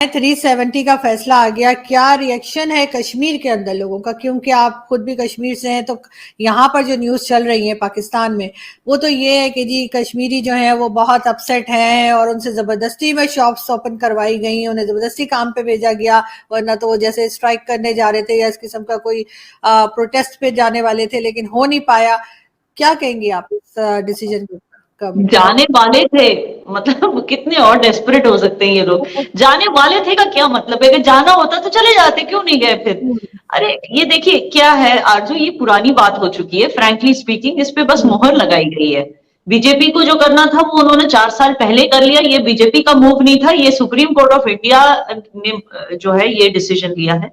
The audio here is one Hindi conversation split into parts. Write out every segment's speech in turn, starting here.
370 का फैसला आ गया, क्या रिएक्शन है कश्मीर के अंदर लोगों का? क्योंकि आप खुद भी कश्मीर से हैं, तो यहाँ पर जो न्यूज़ चल रही है पाकिस्तान में, वो तो ये है कि जी कश्मीरी जो है वो बहुत अपसेट हैं और उनसे ज़बरदस्ती में शॉप्स ओपन करवाई गई, उन्हें ज़बरदस्ती काम पे भेजा गया, वरना तो वो जैसे स्ट्राइक करने जा रहे थे या इस किस्म का कोई प्रोटेस्ट पे जाने वाले थे, लेकिन हो नहीं पाया। क्या कहेंगे आप इस डिसीजन का? जाने वाले थे, मतलब कितने और डेस्परेट हो सकते हैं ये लोग। जाने वाले थे का क्या मतलब है? अगर जाना होता तो चले जाते, क्यों नहीं गए फिर? अरे ये देखिए क्या है आरजू, ये पुरानी बात हो चुकी है फ्रैंकली स्पीकिंग। इस पे बस मोहर लगाई गई है। बीजेपी को जो करना था वो उन्होंने 4 साल पहले कर लिया। ये बीजेपी का मूव नहीं था, ये सुप्रीम कोर्ट ऑफ इंडिया ने जो है ये डिसीजन लिया है।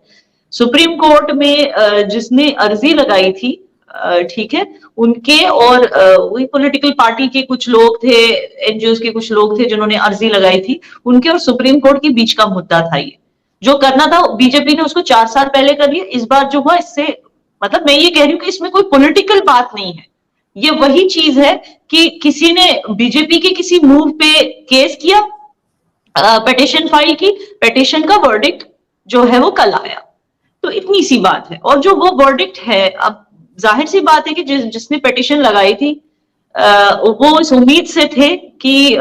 सुप्रीम कोर्ट में जिसने अर्जी लगाई थी, ठीक है, उनके और वही पॉलिटिकल पार्टी के कुछ लोग थे, एनजीओ के कुछ लोग थे जिन्होंने अर्जी लगाई थी, उनके और सुप्रीम कोर्ट के बीच का मुद्दा था। ये जो करना था बीजेपी ने उसको 4 साल पहले कर लिया। इस बार जो हुआ इससे मतलब मैं ये कह रही हूँ कि इसमें कोई पॉलिटिकल बात नहीं है। ये वही चीज है कि किसी ने बीजेपी के किसी मूव पे केस किया, पिटीशन फाइल की, पिटीशन का वर्डिक्ट जो है वो कल आया। तो इतनी सी बात है। और जो वो वर्डिक्ट है, अब जाहिर सी बात है कि जिसने पिटीशन लगाई थी वो इस उम्मीद से थे कि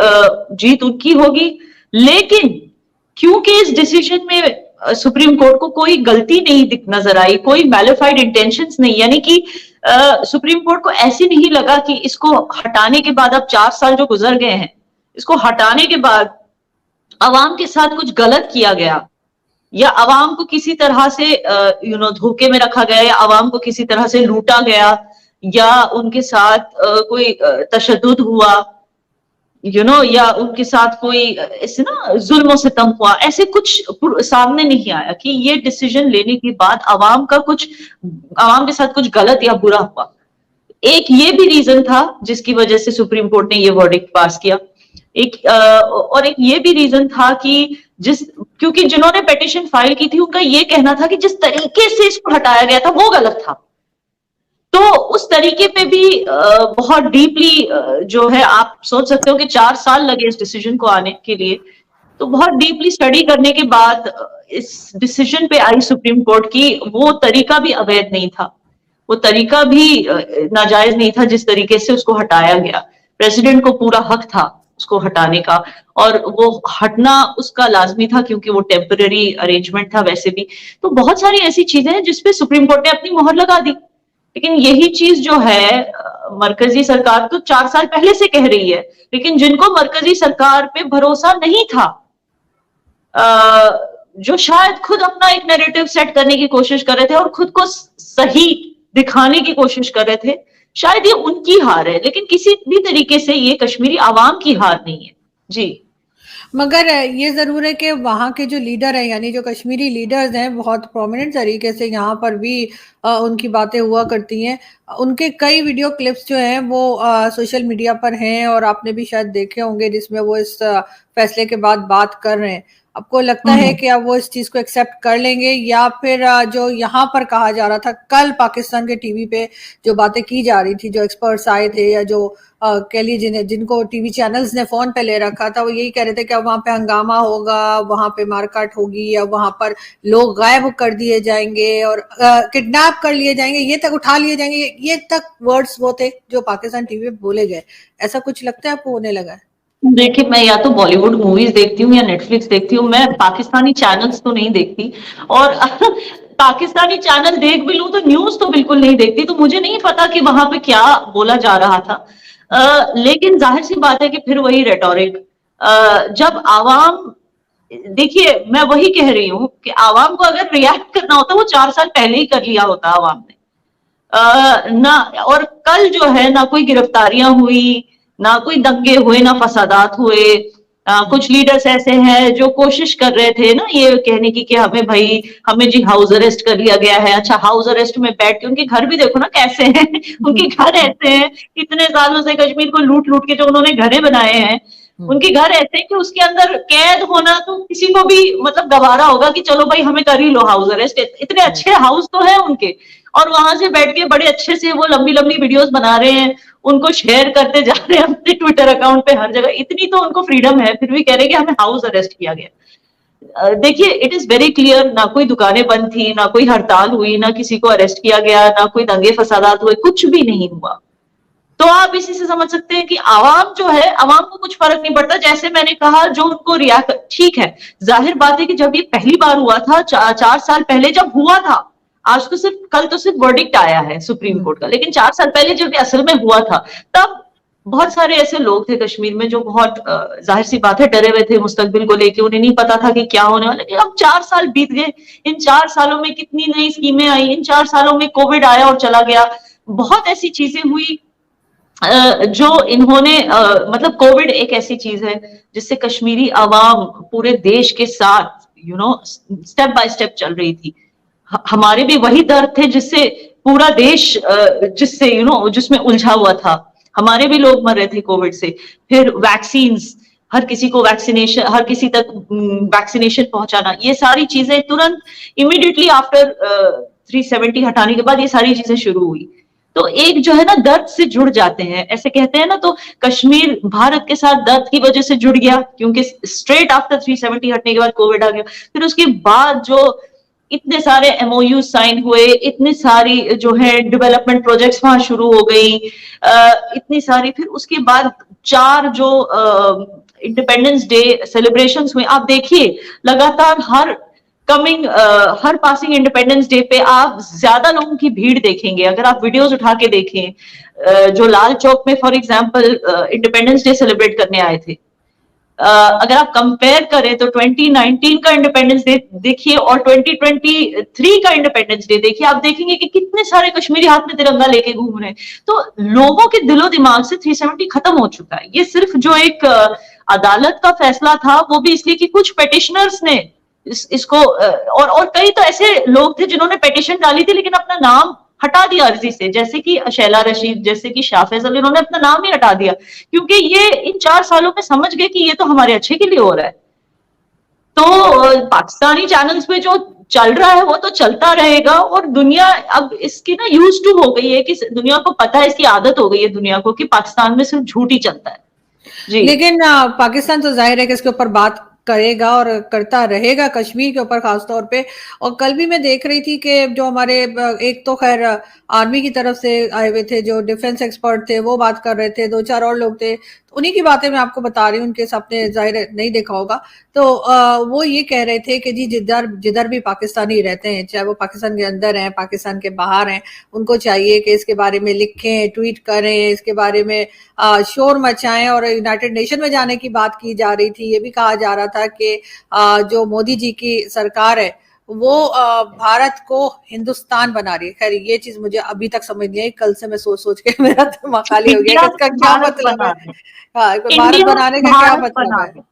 जीत उनकी होगी। लेकिन क्योंकि इस डिसीजन में सुप्रीम कोर्ट को कोई गलती नहीं नजर आई, कोई मैलिफाइड इंटेंशंस नहीं, यानी कि सुप्रीम कोर्ट को ऐसे नहीं लगा कि इसको हटाने के बाद, अब 4 साल जो गुजर गए हैं, इसको हटाने के बाद अवाम के साथ कुछ गलत किया गया या अवाम को किसी तरह से धोखे में रखा गया या अवाम को किसी तरह से लूटा गया या उनके साथ कोई तशद्दुद हुआ, या उनके साथ कोई ऐसे ना जुल्म सितम हुआ, ऐसे कुछ सामने नहीं आया कि ये डिसीजन लेने के बाद अवाम के साथ कुछ गलत या बुरा हुआ। एक ये भी रीजन था जिसकी वजह से सुप्रीम कोर्ट ने ये वर्डिक्ट पास किया। और एक ये भी रीजन था कि क्योंकि जिन्होंने पिटीशन फाइल की थी उनका ये कहना था कि जिस तरीके से इसको हटाया गया था वो गलत था। तो उस तरीके पे भी बहुत डीपली जो है, आप सोच सकते हो कि 4 साल लगे इस डिसीजन को आने के लिए। तो बहुत डीपली स्टडी करने के बाद इस डिसीजन पे आई सुप्रीम कोर्ट की वो तरीका भी अवैध नहीं था, वो तरीका भी नाजायज नहीं था जिस तरीके से उसको हटाया गया। प्रेसिडेंट को पूरा हक था उसको हटाने का, और वो हटना उसका लाजमी था क्योंकि वो टेम्पररी अरेंजमेंट था वैसे भी। तो बहुत सारी ऐसी चीजें हैं जिसपे सुप्रीम कोर्ट ने अपनी मोहर लगा दी। लेकिन यही चीज जो है मरकजी सरकार तो 4 साल पहले से कह रही है, लेकिन जिनको मरकजी सरकार पे भरोसा नहीं था, जो शायद खुद अपना एक नैरेटिव सेट करने की कोशिश कर रहे थे और खुद को सही दिखाने की कोशिश कर रहे थे, शायद ये उनकी हार है, लेकिन किसी भी तरीके से ये कश्मीरी आवाम की हार नहीं है। जी, मगर ये जरूर है कि वहाँ के जो लीडर हैं, यानी जो कश्मीरी लीडर्स हैं, बहुत प्रोमिनेंट तरीके से यहाँ पर भी उनकी बातें हुआ करती हैं। उनके कई वीडियो क्लिप्स जो हैं वो सोशल मीडिया पर हैं और आपने भी शायद देखे होंगे, जिसमें वो इस फैसले के बाद बात कर रहे हैं। आपको लगता है कि अब वो इस चीज को एक्सेप्ट कर लेंगे, या फिर जो यहाँ पर कहा जा रहा था कल पाकिस्तान के टीवी पे जो बातें की जा रही थी, जो एक्सपर्ट्स आए थे या जो कह लीजिए जिनको टीवी चैनल्स ने फोन पे ले रखा था, वो यही कह रहे थे कि अब वहां पे हंगामा होगा, वहां पे मारकाट होगी, या वहां पर लोग गायब कर दिए जाएंगे और किडनैप कर लिए जाएंगे, ये तक उठा लिए जाएंगे, ये तक वर्ड्स वो थे जो पाकिस्तान टीवी पे बोले गए। ऐसा कुछ लगता है आपको होने लगा है? देखिए, मैं या तो बॉलीवुड मूवीज देखती हूँ या नेटफ्लिक्स देखती हूँ, मैं पाकिस्तानी चैनल्स तो नहीं देखती। और पाकिस्तानी चैनल देख भी लूं तो न्यूज तो बिल्कुल नहीं देखती, तो मुझे नहीं पता कि वहां पे क्या बोला जा रहा था। लेकिन जाहिर सी बात है कि फिर वही रेटोरिक, जब आवाम, देखिए मैं वही कह रही हूँ कि आवाम को अगर रिएक्ट करना होता वो 4 साल पहले ही कर लिया होता आवाम ने। ना, और कल जो है ना कोई गिरफ्तारियां हुई, ना कोई दंगे हुए, ना फसादात हुए। कुछ लीडर्स ऐसे हैं जो कोशिश कर रहे थे ना ये कहने की कि हमें जी हाउस अरेस्ट कर लिया गया है। अच्छा, हाउस अरेस्ट में बैठ के उनके घर भी देखो ना कैसे हैं। उनके घर ऐसे हैं, इतने सालों से कश्मीर को लूट लूट के जो उन्होंने घरे बनाए हैं, उनके घर ऐसे हैं कि उसके अंदर कैद होना तो किसी को भी मतलब गवारा होगा कि चलो भाई हमें कर ही लो हाउस अरेस्ट। इतने अच्छे हाउस तो है उनके, और वहां से बैठ के बड़े अच्छे से वो लंबी लंबी वीडियोस बना रहे हैं, उनको शेयर करते जा रहे हैं अपने ट्विटर अकाउंट पे हर जगह। इतनी तो उनको फ्रीडम है, फिर भी कह रहे हैं कि हमें हाउस अरेस्ट किया गया। देखिए इट इज वेरी क्लियर, ना कोई दुकानें बंद थी, ना कोई हड़ताल हुई, ना किसी को अरेस्ट किया गया, ना कोई दंगे फसादात हुए, कुछ भी नहीं हुआ। तो आप इसी से समझ सकते हैं कि आवाम जो है, आवाम को कुछ फर्क नहीं पड़ता। जैसे मैंने कहा, जो उनको रिएक्ट, ठीक है, जाहिर बात है कि जब ये पहली बार हुआ था, 4 साल पहले जब हुआ था, आज तो सिर्फ, कल तो सिर्फ वर्डिक्ट आया है सुप्रीम कोर्ट का, लेकिन 4 साल पहले जब असल में हुआ था, तब बहुत सारे ऐसे लोग थे कश्मीर में जो बहुत जाहिर सी बात है डरे हुए थे मुस्तकबिल को लेके, उन्हें नहीं पता था कि क्या होने वाला। लेकिन अब 4 साल बीत गए, इन 4 सालों में कितनी नई स्कीमें आई, इन 4 सालों में कोविड आया और चला गया, बहुत ऐसी चीजें हुई जो इन्होंने मतलब कोविड एक ऐसी चीज है जिससे कश्मीरी आवाम पूरे देश के साथ स्टेप बाय स्टेप चल रही थी। हमारे भी वही दर्द थे जिससे पूरा देश जिससे जिसमें उलझा हुआ था। हमारे भी लोग मर रहे थे कोविड से। फिर वैक्सीन, हर किसी को वैक्सीनेशन, हर किसी तक वैक्सीनेशन पहुंचाना, ये सारी चीजें तुरंत इमीडिएटली आफ्टर 370 हटाने के बाद ये सारी चीजें शुरू हुई। तो एक जो है ना, दर्द से जुड़ जाते हैं, ऐसे कहते हैं ना, तो कश्मीर भारत के साथ दर्द की वजह से जुड़ गया, क्योंकि स्ट्रेट आफ्टर 370 हटने के बाद कोविड आ गया। फिर उसके बाद जो इतने सारे एमओयू साइन हुए, इतनी सारी जो है डेवलपमेंट प्रोजेक्ट्स वहां शुरू हो गई, इतनी सारी, फिर उसके बाद 4 जो इंडिपेंडेंस डे सेलिब्रेशंस हुए, आप देखिए लगातार हर पासिंग इंडिपेंडेंस डे पे आप ज्यादा लोगों की भीड़ देखेंगे। अगर आप वीडियोस उठा के देखें, जो लाल चौक में for example independence day celebrate करने आए थे, अगर आप कंपेयर करें तो 2019 का इंडिपेंडेंस डे देखिए और 2023 का इंडिपेंडेंस डे देखिए, आप देखेंगे कि कितने सारे कश्मीरी हाथ में तिरंगा लेके घूम रहे हैं। तो लोगों के दिलो दिमाग से 370 खत्म हो चुका है। ये सिर्फ जो एक अदालत का फैसला था, वो भी इसलिए कि कुछ पेटिशनर्स ने इसको और कई तो ऐसे लोग थे जिन्होंने पेटिशन डाली थी लेकिन अपना नाम हटा दिया अर्जी से, जैसे कि शैला रशीद, जैसे कि शाह फैसल, इन्होंने अपना नाम ही हटा दिया, क्योंकि ये इन 4 सालों में समझ गए कि ये तो हमारे अच्छे के लिए हो रहा है। तो पाकिस्तानी चैनल्स पे जो चल रहा है वो तो चलता रहेगा, और दुनिया अब इसकी ना यूज टू हो गई है, कि दुनिया को पता है, इसकी आदत हो गई है दुनिया को कि पाकिस्तान में सिर्फ झूठ ही चलता है जी। लेकिन पाकिस्तान तो जाहिर है कि इसके ऊपर बात करेगा और करता रहेगा, कश्मीर के ऊपर खासतौर पे। और कल भी मैं देख रही थी कि जो हमारे एक तो खैर आर्मी की तरफ से आए हुए थे जो डिफेंस एक्सपर्ट थे, वो बात कर रहे थे, 2-4 और लोग थे, तो उन्हीं की बातें मैं आपको बता रही हूँ, उनके आपने जाहिर नहीं देखा होगा। तो वो ये कह रहे थे कि जी जिधर जिधर भी पाकिस्तानी रहते हैं, चाहे वो पाकिस्तान के अंदर हैं, पाकिस्तान के बाहर हैं, उनको चाहिए कि इसके बारे में लिखें, ट्वीट करें, इसके बारे में शोर मचाएं। और यूनाइटेड नेशन में जाने की बात की जा रही थी, ये भी कहा जा रहा था कि जो मोदी जी की सरकार है वो भारत को हिंदुस्तान बना रही है। खैर ये चीज मुझे अभी तक समझ नहीं आई, कल से मैं सोच सोच के मेरा दिमाग खाली हो गया कि इसका क्या मतलब है। हाँ, भारत बनाने का क्या मतलब है।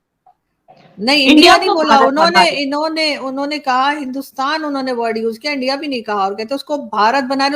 नहीं, इंडिया नहीं तो बोला उन्होंने, भारत उन्होंने कहा हिंदुस्तान, उन्होंने वर्ड यूज किया, इंडिया भी नहीं कहा, और कहते उसको भारत बनाने